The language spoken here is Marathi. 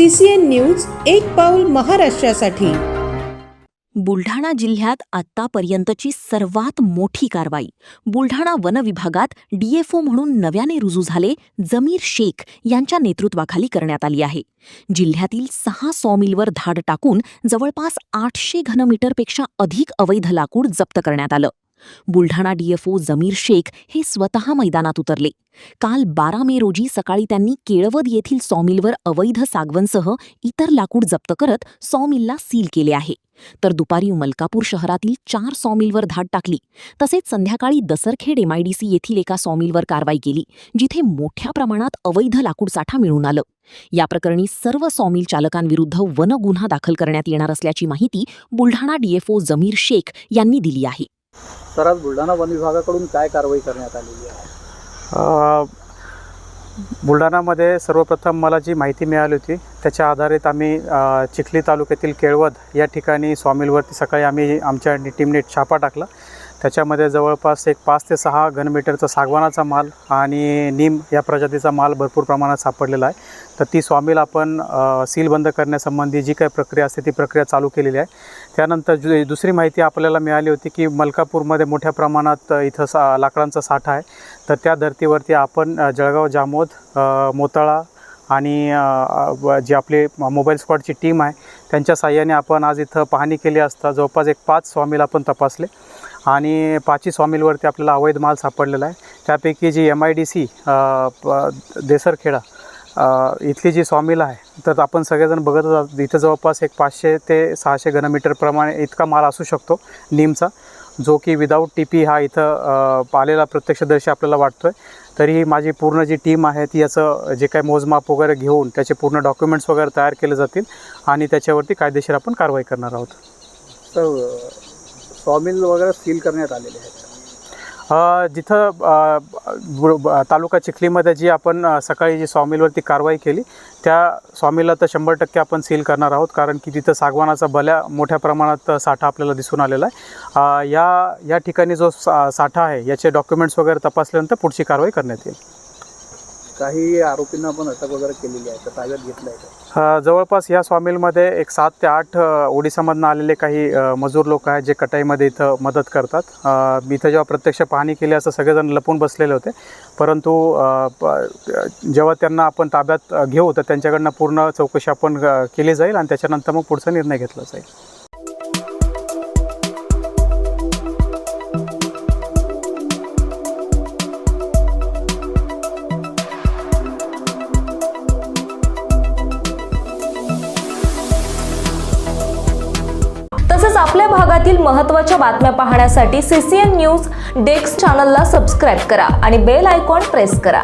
CCN न्यूज एक पाऊल महाराष्ट्रासाठी। बुलढाणा जिल्ह्यात आत्तापर्यंतची सर्वात मोठी कारवाई। बुलढाणा वन विभागात DFO म्हणून नव्याने रुजू झाले जमीर शेख यांच्या नेतृत्वाखाली करण्यात आली आहे। जिल्ह्यातील 6 सॉमिलवर धाड टाकून जवळपास 800 घनमीटरपेक्षा अधिक अवैध लाकूड जप्त करण्यात आलं। बुलढाणा DFO जमीर शेख हे स्वतः मैदानात उतरले। काल 12 मे रोजी सकाळी त्यांनी केळवद येथील सॉमिलवर अवैध सागवनसह इतर लाकूड जप्त करत सॉमिलला सील केले आहे। तर दुपारी मलकापूर शहरातील 4 सॉमिलवर धाड टाकली। तसेच संध्याकाळी दसरखेड MIDC येथील एका सॉमिलवर कारवाई केली, जिथे मोठ्या प्रमाणात अवैध लाकूड साठा मिळून आलं। या प्रकरणी सर्व सॉमिल चालकांविरुद्ध वन गुन्हा दाखल करण्यात येणार असल्याची माहिती बुलढाणा DFO जमीर शेख यांनी दिली आहे। तर आज बुलढाणा वन विभागाकडून काय कारवाई करण्यात आलेली आहे? बुलढाणामध्ये सर्वप्रथम मला जी माहिती मिळाली होती त्याच्या आधारित आम्ही चिखली तालुक्यातील केळवद या ठिकाणी सॉमिलवरती सकाळी आम्ही आमच्या टीमने छापा टाकला। त्याच्यामध्ये जवळपास एक 5 ते 6 घनमीटरचा सागवानाचा माल आणि नीम या प्रजातीचा माल भरपूर प्रमाणात सापडलेला आहे। तर ती सॉमिल आपण सील बंद करण्यासंबंधी जी काही प्रक्रिया असते ती प्रक्रिया चालू केलेली आहे। त्यानंतर दुसरी माहिती आपल्याला मिळाली होती की मलकापूरमध्ये मोठ्या प्रमाणात इथं लाकडांचा साठा आहे। तर त्या धर्तीवरती आपण जळगाव जामोद मोताळा आणि जी आपली मोबाईल स्क्वॉडची टीम आहे त्यांच्या साहाय्याने आपण आज इथं पाहणी केली असता जवळपास एक 5 सॉमिल आपण तपासले आणि 5 सॉमिलवरती आपल्याला अवैध माल सापडलेला आहे। त्यापैकी जी MIDC देसरखेडा इथली जी सॉमिल आहे तर आपण सगळेजण बघत आहोत इथं जवळपास एक 500 ते 600 घनमीटर प्रमाणे इतका माल असू शकतो नीमचा, जो की विदाऊट TP हा इथं आलेला प्रत्यक्षदर्शी आपल्याला वाटतो आहे। तरी माझी पूर्ण जी टीम आहे ती याचं जे काही मोजमाप वगैरे घेऊन त्याचे पूर्ण डॉक्युमेंट्स वगैरे तयार केले जातील आणि त्याच्यावरती कायदेशीर आपण कारवाई करणार आहोत। तर सॉमिल वगैरे सील करण्यात आलेले आहेत। जिथं तालुका चिखलीमध्ये जी आपण सकाळी जी सॉमिलवरती कारवाई केली त्या सॉमिलला तर 100% आपण सील करणार आहोत, कारण की तिथं सागवानाचा भल्या मोठ्या प्रमाणात साठा आपल्याला दिसून आलेला आहे। या ठिकाणी जो साठा आहे याचे डॉक्युमेंट्स वगैरे तपासल्यानंतर पुढची कारवाई करण्यात येईल। काही आरोपींना आपण अटक वगैरे केलेली आहे, तर ताब्यात घेतलं आहे? जवळपास या सॉमिलमध्ये एक 7 ते 8 ओडिसामधून आलेले काही मजूर लोक आहेत जे कटाईमध्ये इथं मदत करतात। मी इथं जेव्हा प्रत्यक्ष पाहणी केली असं सगळेजण लपून बसलेले होते, परंतु जेव्हा त्यांना आपण ताब्यात घेऊ तर त्यांच्याकडनं पूर्ण चौकशी आपण केली जाईल आणि त्याच्यानंतर मग पुढचा निर्णय घेतला जाईल। तसेच आपल्या भागातील महत्त्वाच्या बातम्या पाहण्यासाठी CCN न्यूज डेस्क चॅनलला सबस्क्राइब करा आणि बेल आयकॉन प्रेस करा।